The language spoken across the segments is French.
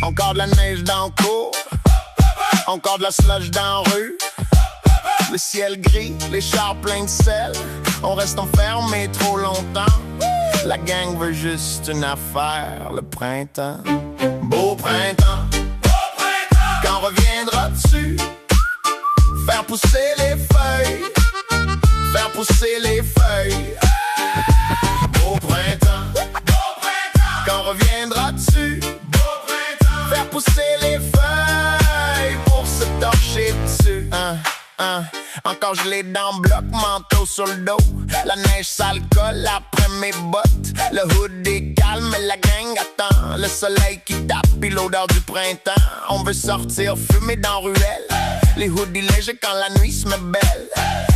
Encore de la neige dans le cours, encore de la slush dans la rue. Le ciel gris, les chars pleins de sel. On reste enfermé trop longtemps. La gang veut juste une affaire, le printemps. Beau printemps, quand reviendras-tu? Faire pousser les feuilles, faire pousser les feuilles. Beau printemps, quand reviendras-tu? Faire pousser les feuilles pour se torcher dessus. Encore gelé dans le bloc, manteau sur le dos. La neige sale colle après mes bottes. Le hood est calme et la gang attend. Le soleil qui tape puis l'odeur du printemps. On veut sortir, fumer dans ruelle. Les hoodies légers quand la nuit se met belle.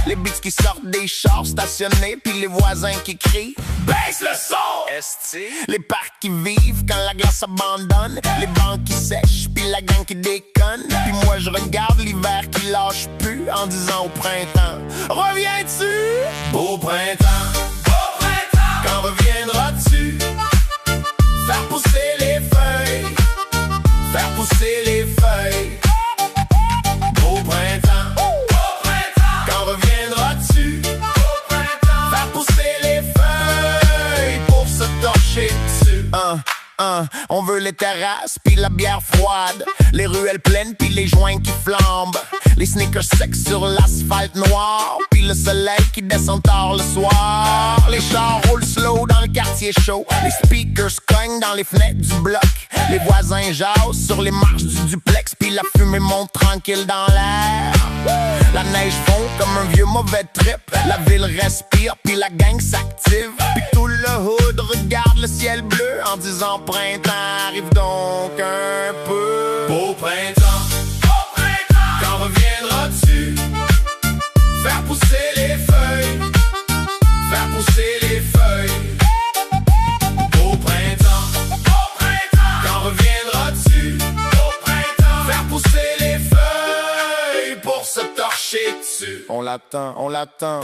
Les beats qui sortent des chars stationnés puis les voisins qui crient baisse le son! Esti. Les parcs qui vivent quand la glace abandonne. Les bancs qui sèchent puis la gang qui déconne. Puis moi je regarde l'hiver qui lâche plus en disant au printemps reviens-tu? Beau printemps, quand reviendras-tu? Faire pousser les feuilles, faire pousser les feuilles. Beau printemps, quand reviendras-tu? Faire pousser les feuilles pour se torcher dessus. On veut les terrasses pis la bière froide, les ruelles pleines pis les joints qui flambent, les sneakers secs sur l'asphalte noir pis le soleil qui descend tard le soir. Les chars roulent slow dans le quartier chaud, les speakers cognent dans les fenêtres du bloc. Les voisins jasent sur les marches du duplex pis la fumée monte tranquille dans l'air. La neige fond comme un vieux mauvais trip. La ville respire pis la gang s'active. Pis tout le hood regarde le ciel bleu en disant printemps arrive donc un peu. Beau printemps, quand reviendras-tu? Faire pousser les feuilles, faire pousser les feuilles. Beau printemps, quand reviendras-tu? Faire pousser les feuilles pour se torcher dessus. On l'attend, on l'attend.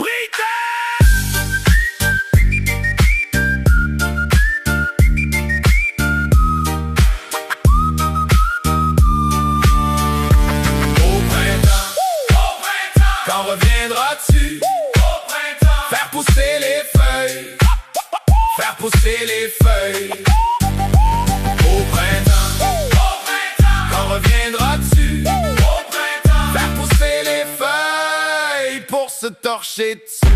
Quand reviendras-tu? Au printemps, faire pousser les feuilles, faire pousser les feuilles. Au printemps, quand reviendras-tu? Au printemps, faire pousser les feuilles pour se torcher dessus.